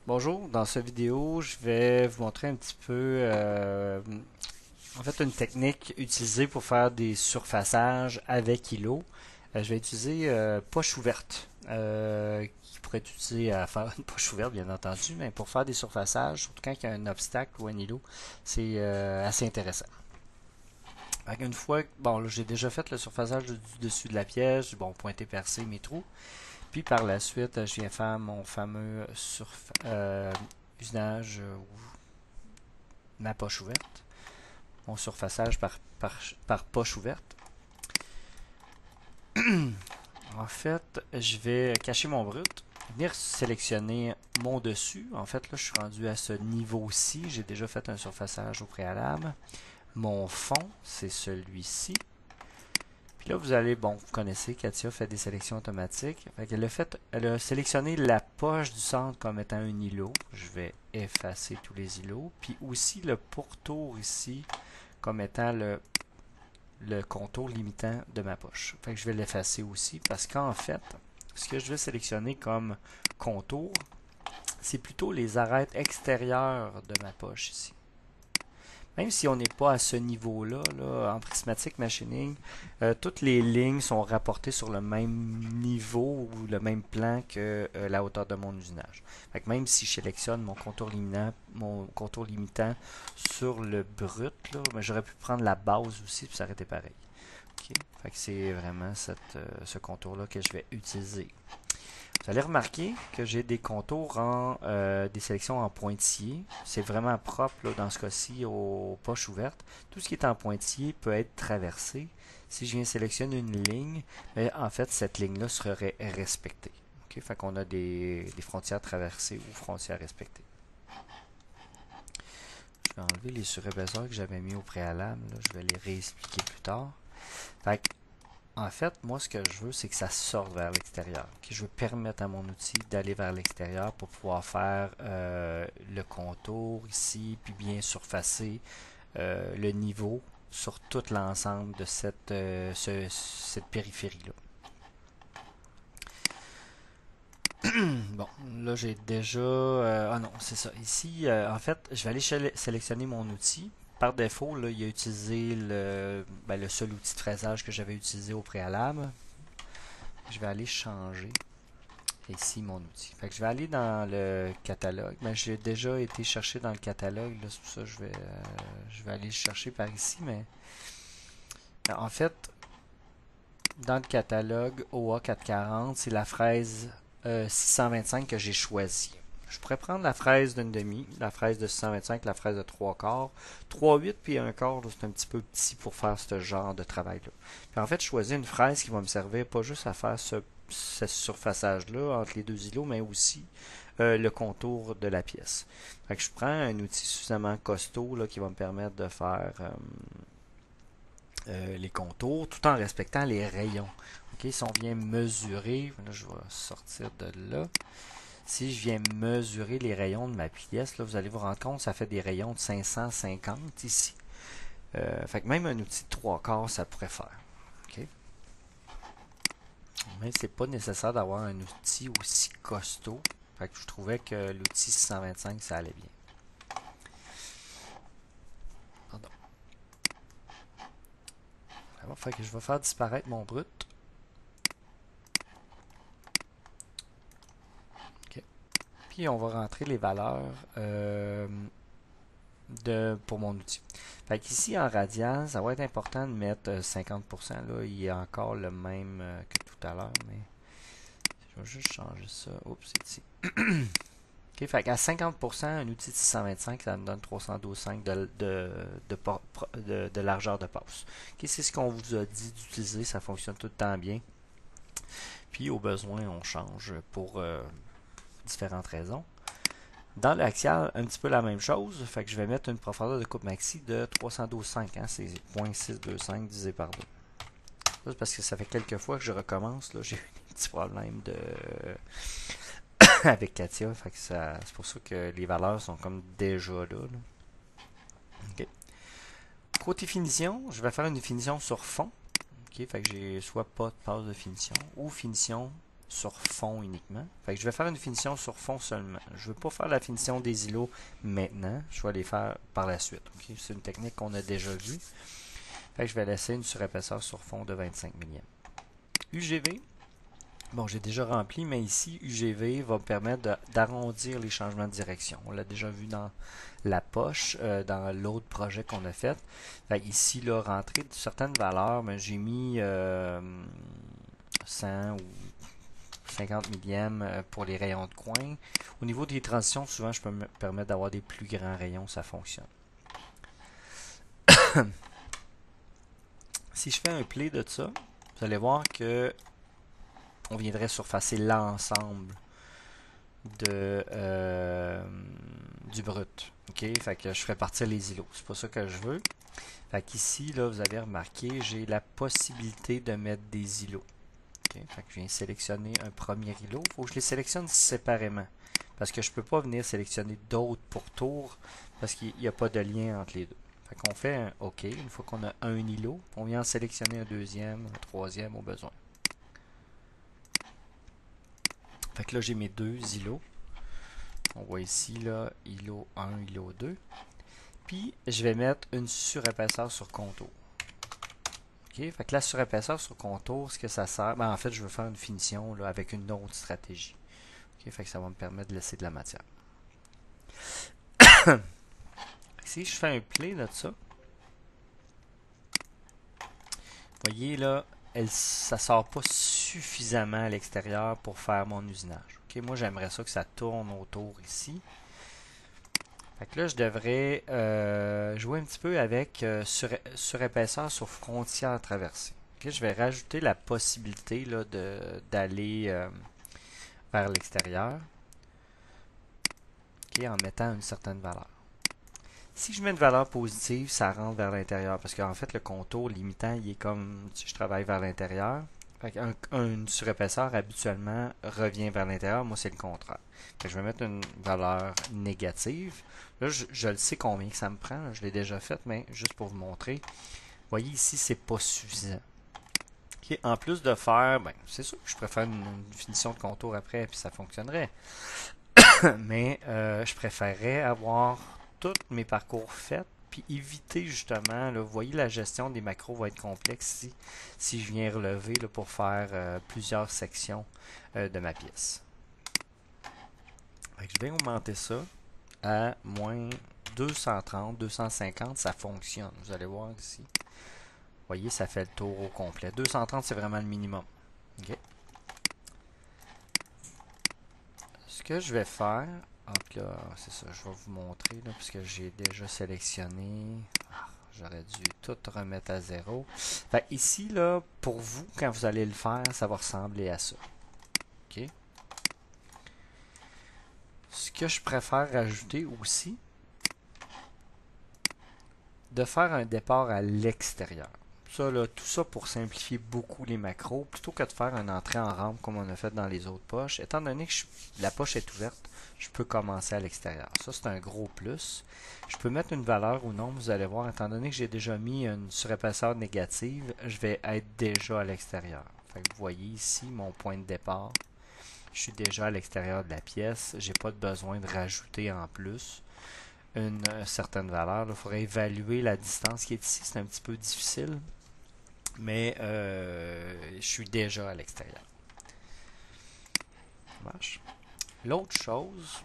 Bonjour, dans cette vidéo, je vais vous montrer un petit peu en fait une technique utilisée pour faire des surfaçages avec îlot. Je vais utiliser poche ouverte qui pourrait être utilisée à faire une poche ouverte bien entendu, mais pour faire des surfaçages, surtout quand il y a un obstacle ou un îlot, c'est assez intéressant. Une fois, bon, là, j'ai déjà fait le surfaçage du dessus de la pièce, bon, pointé percé, mes trous. Puis par la suite, je viens faire mon fameux usinage ma poche ouverte, mon surfaçage par poche ouverte. En fait, je vais cacher mon brut, venir sélectionner mon dessus. En fait, là, je suis rendu à ce niveau-ci. J'ai déjà fait un surfaçage au préalable. Mon fond, c'est celui-ci. Puis là, vous allez, bon, vous connaissez, Katia fait des sélections automatiques. Elle a sélectionné la poche du centre comme étant un îlot. Je vais effacer tous les îlots. Puis aussi le pourtour ici comme étant le contour limitant de ma poche. Fait que je vais l'effacer aussi parce qu'en fait, ce que je vais sélectionner comme contour, c'est plutôt les arêtes extérieures de ma poche ici. Même si on n'est pas à ce niveau-là, là, en prismatic machining, toutes les lignes sont rapportées sur le même niveau ou le même plan que la hauteur de mon usinage. Fait que même si je sélectionne mon contour limitant sur le brut, là, ben, j'aurais pu prendre la base aussi et ça aurait été pareil. Okay? Fait que c'est vraiment ce contour-là que je vais utiliser. Vous allez remarquer que j'ai des contours des sélections en pointillés. C'est vraiment propre là, dans ce cas-ci aux poches ouvertes. Tout ce qui est en pointillé peut être traversé. Si je viens sélectionner une ligne, mais en fait cette ligne-là serait respectée. Okay? Fait qu'on a des frontières traversées ou frontières respectées. Je vais enlever les surépaisseurs que j'avais mis au préalable. Là. Je vais les réexpliquer plus tard. Fait que en fait, moi, ce que je veux, c'est que ça sorte vers l'extérieur. Okay? Je veux permettre à mon outil d'aller vers l'extérieur pour pouvoir faire le contour ici, puis bien surfacer le niveau sur tout l'ensemble de cette périphérie-là. Bon, là, j'ai déjà... ah non, c'est ça. Ici, en fait, je vais aller sélectionner mon outil. Par défaut, là, il a utilisé le seul outil de fraisage que j'avais utilisé au préalable. Je vais aller changer ici mon outil. Fait que je vais aller dans le catalogue. Mais j'ai déjà été chercher dans le catalogue. C'est pour ça que je vais aller chercher par ici. Mais en fait, dans le catalogue OA440, c'est la fraise 625 que j'ai choisie. Je pourrais prendre la fraise d'une demi, la fraise de 625, la fraise de 3 quarts. 3,8 puis 1 quart, c'est un petit peu petit pour faire ce genre de travail-là. Puis en fait, je choisis une fraise qui va me servir pas juste à faire ce surfaçage-là entre les deux îlots, mais aussi le contour de la pièce. Fait que je prends un outil suffisamment costaud là, qui va me permettre de faire les contours tout en respectant les rayons. Okay, si on vient mesurer, là, je vais sortir de là. Si je viens mesurer les rayons de ma pièce, là, vous allez vous rendre compte, ça fait des rayons de 550 ici. Fait que même un outil de 3 quarts, ça pourrait faire. Okay? Mais c'est pas nécessaire d'avoir un outil aussi costaud. Fait que je trouvais que l'outil 625, ça allait bien. Pardon. Alors, fait que je vais faire disparaître mon brut. Okay. Puis on va rentrer les valeurs pour mon outil. Fait qu'ici en radian, ça va être important de mettre 50%. Là, il est encore le même que tout à l'heure, mais je vais juste changer ça. Oups, c'est ici. Okay, fait qu'à 50%, un outil de 625, ça me donne 312,5 de largeur de passe. Okay, c'est ce qu'on vous a dit d'utiliser, ça fonctionne tout le temps bien. Puis au besoin, on change pour différentes raisons. Dans l'axial, un petit peu la même chose. Fait que je vais mettre une profondeur de coupe maxi de 312,5. Hein, c'est 0.625 divisé par 2. C'est parce que ça fait quelques fois que je recommence. J'ai eu des petits problèmes avec Katia. Fait que c'est pour ça que les valeurs sont comme déjà là. Okay. Côté finition, je vais faire une finition sur fond. Okay, fait que j'ai soit pas de passe de finition ou finition sur fond uniquement. Fait que je vais faire une finition sur fond seulement. Je ne veux pas faire la finition des îlots maintenant. Je vais les faire par la suite. Okay? C'est une technique qu'on a déjà vue. Fait que je vais laisser une surépaisseur sur fond de 25 millième. UGV. Bon, j'ai déjà rempli, mais ici, UGV va me permettre d'arrondir les changements de direction. On l'a déjà vu dans la poche, dans l'autre projet qu'on a fait. Fait ici, là, rentrer certaines valeurs, mais j'ai mis 100 ou 50 millièmes pour les rayons de coin. Au niveau des transitions, souvent, je peux me permettre d'avoir des plus grands rayons, ça fonctionne. Si je fais un play de ça, vous allez voir que on viendrait surfacer l'ensemble du brut. OK? Fait que je ferai partir les îlots. C'est pas ça que je veux. Fait qu'ici, là, vous avez remarqué, j'ai la possibilité de mettre des îlots. Okay? Fait que je viens sélectionner un premier îlot. Il faut que je les sélectionne séparément. Parce que je ne peux pas venir sélectionner d'autres pour tour parce qu'il n'y a pas de lien entre les deux. Fait qu'on fait un OK. Une fois qu'on a un îlot, on vient en sélectionner un deuxième, un troisième au besoin. Fait que là, j'ai mes deux îlots. On voit ici, là, îlot 1, îlot 2. Puis, je vais mettre une surépaisseur sur contour. OK? Fait que la surépaisseur sur contour, ce que ça sert, ben, en fait, je veux faire une finition là, avec une autre stratégie. OK? Fait que ça va me permettre de laisser de la matière. Si je fais un play de ça, vous voyez là, ça ne sort pas suffisamment à l'extérieur pour faire mon usinage. Okay? Moi, j'aimerais ça que ça tourne autour ici. Fait que là, je devrais jouer un petit peu avec surépaisseur sur frontière traversée. Okay? Je vais rajouter la possibilité d'aller vers l'extérieur en mettant une certaine valeur. Si je mets une valeur positive, ça rentre vers l'intérieur parce qu'en fait, le contour limitant, il est comme si je travaille vers l'intérieur. Une surépaisseur, habituellement, revient vers l'intérieur. Moi, c'est le contraire. Fait que je vais mettre une valeur négative. Là, je le sais combien que ça me prend. Là, je l'ai déjà fait, mais juste pour vous montrer. Vous voyez ici, c'est pas suffisant. Okay. En plus de faire, ben, c'est sûr que je préfère une finition de contour après, puis ça fonctionnerait. Mais je préférerais avoir tous mes parcours faits, puis éviter justement, là, vous voyez, la gestion des macros va être complexe si je viens relever là, pour faire plusieurs sections de ma pièce. Fait que je vais augmenter ça à moins 230, 250, ça fonctionne. Vous allez voir ici. Vous voyez, ça fait le tour au complet. 230, c'est vraiment le minimum. Okay. Ce que je vais faire, donc là, c'est ça, je vais vous montrer, là, puisque j'ai déjà sélectionné. J'aurais dû tout remettre à zéro. Fait ici, là, pour vous, quand vous allez le faire, ça va ressembler à ça. OK? Ce que je préfère rajouter aussi, de faire un départ à l'extérieur. Ça, là, tout ça pour simplifier beaucoup les macros, plutôt que de faire une entrée en rampe comme on a fait dans les autres poches. Étant donné que la poche est ouverte, je peux commencer à l'extérieur. Ça, c'est un gros plus. Je peux mettre une valeur ou non, vous allez voir, étant donné que j'ai déjà mis une surépaisseur négative, je vais être déjà à l'extérieur. Vous voyez ici mon point de départ. Je suis déjà à l'extérieur de la pièce. Je n'ai pas besoin de rajouter en plus une certaine valeur. Il faudrait évaluer la distance qui est ici. C'est un petit peu difficile. Mais je suis déjà à l'extérieur. Ça marche. L'autre chose,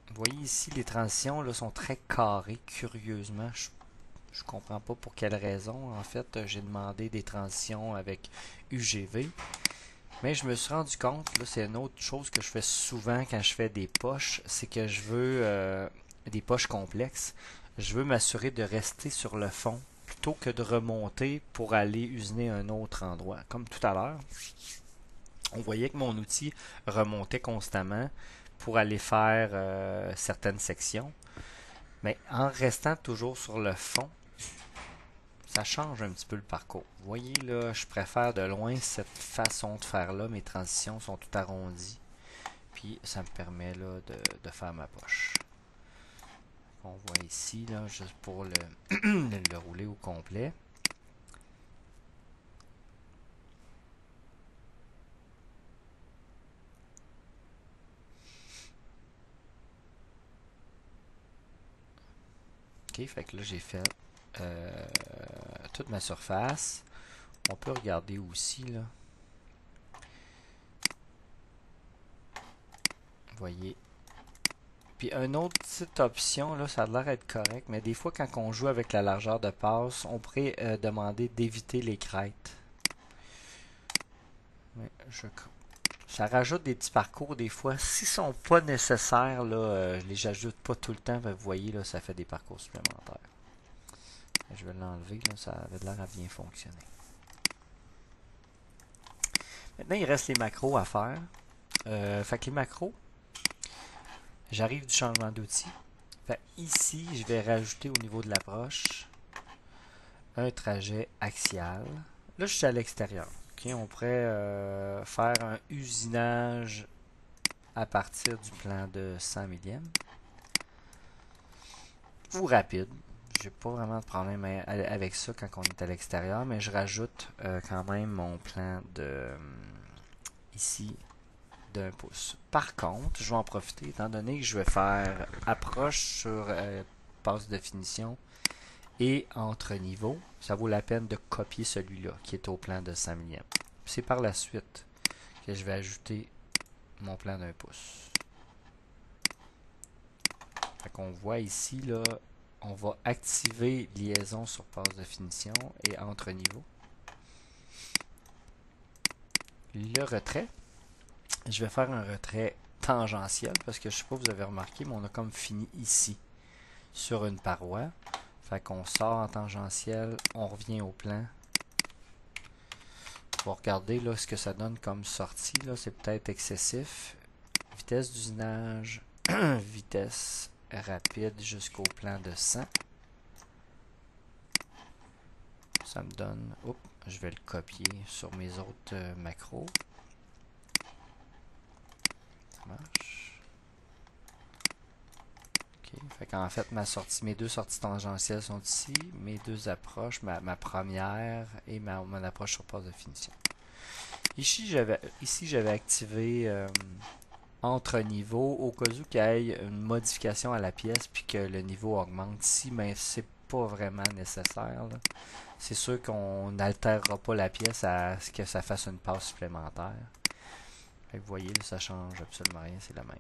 vous voyez ici, les transitions là, sont très carrées, curieusement. Je ne comprends pas pour quelle raison. En fait, j'ai demandé des transitions avec UGV. Mais je me suis rendu compte, là, c'est une autre chose que je fais souvent quand je fais des poches, c'est que je veux des poches complexes. Je veux m'assurer de rester sur le fond plutôt que de remonter pour aller usiner un autre endroit. Comme tout à l'heure, on voyait que mon outil remontait constamment pour aller faire certaines sections. Mais en restant toujours sur le fond, ça change un petit peu le parcours. Vous voyez là, je préfère de loin cette façon de faire là. Mes transitions sont tout arrondies. Puis ça me permet là, de faire ma poche. On voit ici, là, juste pour le rouler au complet. Ok, fait que là j'ai fait toute ma surface. On peut regarder aussi là. Vous voyez. Puis une autre petite option, là, ça a l'air d'être correct, mais des fois quand on joue avec la largeur de passe, on pourrait demander d'éviter les crêtes. Mais ça rajoute des petits parcours des fois. S'ils sont pas nécessaires, là, je les ajoute pas tout le temps. Vous voyez, là, ça fait des parcours supplémentaires. Je vais l'enlever, là, ça avait l'air à bien fonctionner. Maintenant, il reste les macros à faire. Fait que les macros, j'arrive du changement d'outil. Ici, je vais rajouter au niveau de l'approche un trajet axial. Là, je suis à l'extérieur. Okay, on pourrait faire un usinage à partir du plan de 100 millième. Ou rapide. J'ai pas vraiment de problème avec ça quand on est à l'extérieur, mais je rajoute quand même mon plan de ici d'1 pouce. Par contre, je vais en profiter étant donné que je vais faire approche sur passe de finition et entre niveaux. Ça vaut la peine de copier celui-là qui est au plan de 100 millième. C'est par la suite que je vais ajouter mon plan d'1 pouce. Fait qu'on voit ici, là, on va activer liaison sur passe de finition et entre niveaux. Le retrait, je vais faire un retrait tangentiel parce que je sais pas si vous avez remarqué, mais on a comme fini ici sur une paroi. Fait qu'on sort en tangentiel, on revient au plan. On va regarder là ce que ça donne comme sortie. Là, c'est peut-être excessif. Vitesse d'usinage, vitesse rapide jusqu'au plan de 100. Ça me donne... Oups, je vais le copier sur mes autres macros. Ça marche. Ok, fait qu'en fait, mes deux sorties tangentielles sont ici. Mes deux approches, ma première et mon approche sur passe de finition. Ici, j'avais activé entre niveaux au cas où qu'il y ait une modification à la pièce puis que le niveau augmente ici, mais c'est pas vraiment nécessaire. C'est sûr qu'on n'altérera pas la pièce à ce que ça fasse une passe supplémentaire. Fait que vous voyez, là, ça change absolument rien, c'est la même.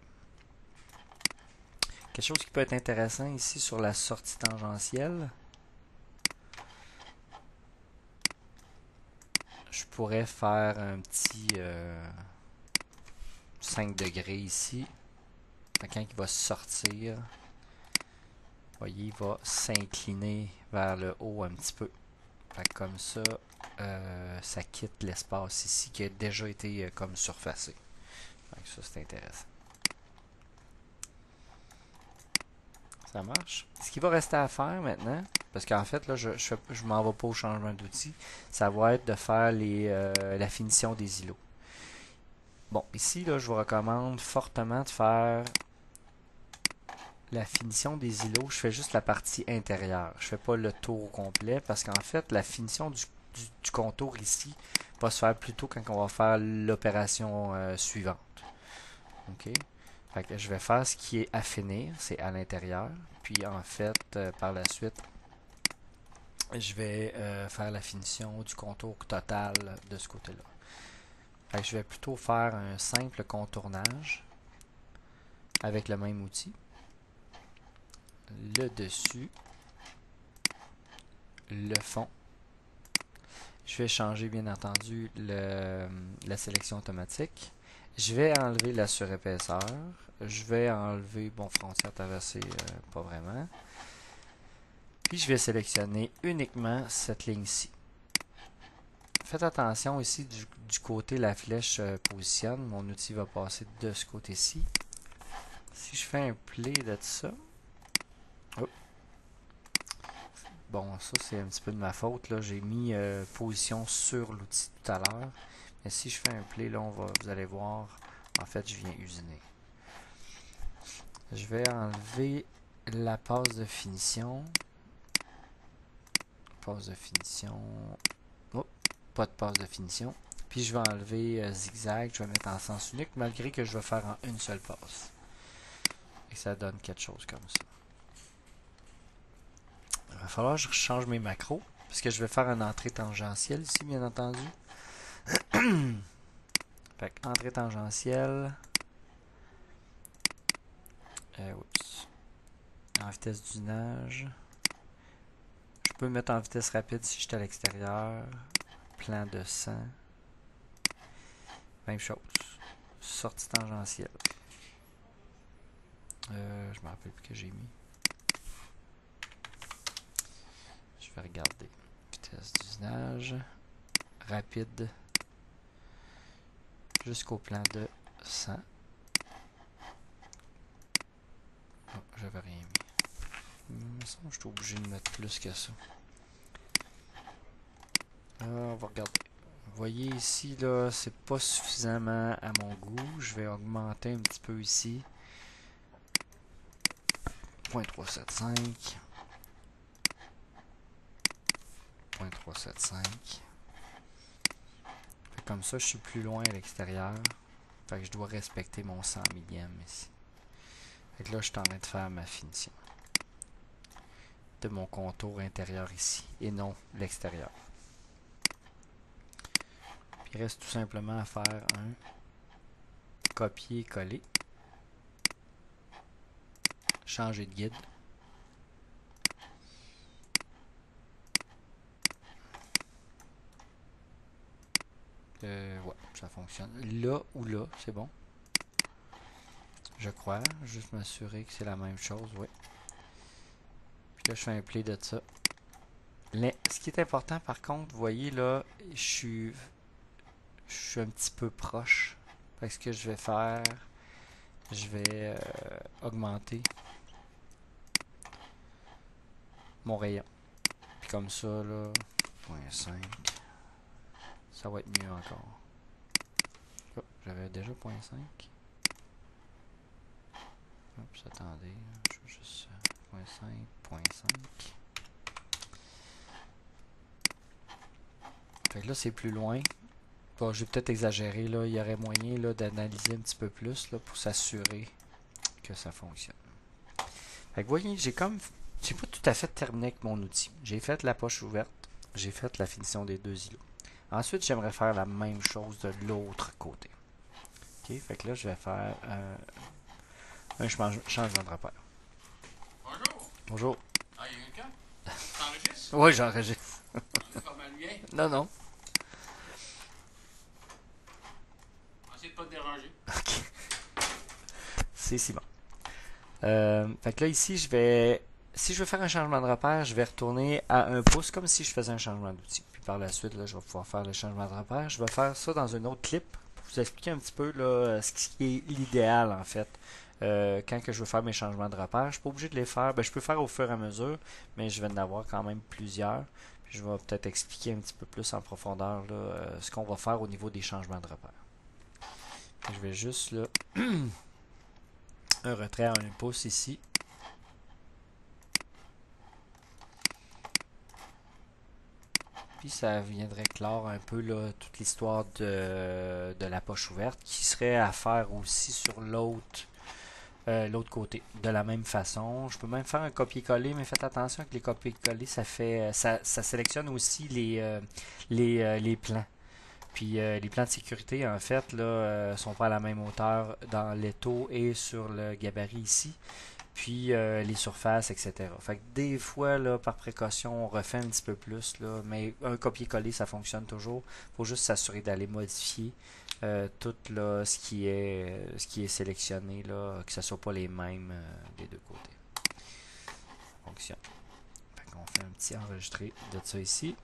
Quelque chose qui peut être intéressant ici sur la sortie tangentielle. Je pourrais faire un petit 5 degrés ici. Quand il va sortir, vous voyez, il va s'incliner vers le haut un petit peu. Fait que comme ça, ça quitte l'espace ici qui a déjà été comme surfacé. Fait que ça, c'est intéressant. Ça marche. Ce qui va rester à faire maintenant, parce qu'en fait, là, je m'en vais pas au changement d'outil, ça va être de faire la finition des îlots. Bon, ici, là, je vous recommande fortement de faire la finition des îlots. Je fais juste la partie intérieure. Je fais pas le tour au complet parce qu'en fait, la finition du contour ici va se faire plutôt quand on va faire l'opération suivante. OK? Fait que je vais faire ce qui est à finir, c'est à l'intérieur. Puis en fait, par la suite, je vais faire la finition du contour total de ce côté-là. Fait que je vais plutôt faire un simple contournage avec le même outil. Le dessus, le fond. Je vais changer bien entendu la sélection automatique. Je vais enlever la surépaisseur. Je vais enlever, bon, frontière traversée, pas vraiment. Puis je vais sélectionner uniquement cette ligne-ci. Faites attention ici du côté la flèche positionne. Mon outil va passer de ce côté-ci. Si je fais un play de ça. Oh. Bon, ça c'est un petit peu de ma faute. Là, j'ai mis position sur l'outil tout à l'heure. Mais si je fais un play, là, vous allez voir. En fait, je viens usiner. Je vais enlever la passe de finition. Passe de finition. Oh, pas de passe de finition. Puis je vais enlever zigzag. Je vais mettre en sens unique, malgré que je vais faire en une seule passe. Et ça donne quelque chose comme ça. Il va falloir que je change mes macros. Parce que je vais faire une entrée tangentielle ici, bien entendu. Fait que entrée tangentielle. Oups. En vitesse d'usinage. Je peux mettre en vitesse rapide si j'étais à l'extérieur. Plan de 100. Même chose. Sortie tangentielle. Je me rappelle plus que j'ai mis. Je vais regarder. Vitesse d'usinage. Rapide. Jusqu'au plan de 100. Oh, j'avais rien mis. Je suis obligé de mettre plus que ça. On va regarder. Vous voyez ici, là, c'est pas suffisamment à mon goût. Je vais augmenter un petit peu ici. 0.375. 0.375. Comme ça, je suis plus loin à l'extérieur. Fait que je dois respecter mon 100 millième ici. Fait que là, je suis en train de faire ma finition de mon contour intérieur ici et non l'extérieur. Puis il reste tout simplement à faire un copier-coller. Changer de guide. Ouais, ça fonctionne. Là ou là, c'est bon. Je crois. Juste m'assurer que c'est la même chose, oui. Puis là, je fais un play de ça. Ce qui est important, par contre, vous voyez là, je suis un petit peu proche. Fait que ce que je vais faire, je vais augmenter mon rayon. Puis comme ça, là, 0.5. Ça va être mieux encore. Oh, j'avais déjà 0.5. Oups, attendez. Je vais juste 0.5, 0.5. Fait que là, c'est plus loin. Bon, j'ai peut-être exagéré, là. Il y aurait moyen là, d'analyser un petit peu plus là, pour s'assurer que ça fonctionne. Fait que vous voyez, j'ai pas tout à fait terminé avec mon outil. J'ai fait la poche ouverte. J'ai fait la finition des deux îlots. Ensuite, j'aimerais faire la même chose de l'autre côté. Ok, fait que là, je vais faire un changement de repère. Bonjour. Bonjour. Ah, il y a quelqu'un? T'enregistres? Oui, j'enregistre. C'est pas mal bien. Non, non. Essaye de pas te déranger. Ok. C'est si bon. Fait que là, ici, si je veux faire un changement de repère, je vais retourner à 1 pouce comme si je faisais un changement d'outil. Puis par la suite, là, je vais pouvoir faire le changement de repère. Je vais faire ça dans un autre clip pour vous expliquer un petit peu là, ce qui est l'idéal en fait. Quand que je veux faire mes changements de repère, je suis pas obligé de les faire. Ben, je peux faire au fur et à mesure, mais je vais en avoir quand même plusieurs. Puis je vais peut-être expliquer un petit peu plus en profondeur là, ce qu'on va faire au niveau des changements de repère. Puis je vais juste là un retrait à 1 pouce ici. Puis ça viendrait clore un peu là, toute l'histoire de la poche ouverte qui serait à faire aussi sur l'autre côté. De la même façon, je peux même faire un copier-coller, mais faites attention que les copier-coller, ça sélectionne aussi les plans. Puis les plans de sécurité, en fait, là, sont pas à la même hauteur dans l'étau et sur le gabarit ici. Puis les surfaces, etc. Fait que des fois, là, par précaution, on refait un petit peu plus, là, mais un copier-coller, ça fonctionne toujours. Il faut juste s'assurer d'aller modifier tout là, ce qui est sélectionné, là, que ce ne soit pas les mêmes des deux côtés. Ça fonctionne. Fait qu'on fait un petit enregistré de ça ici.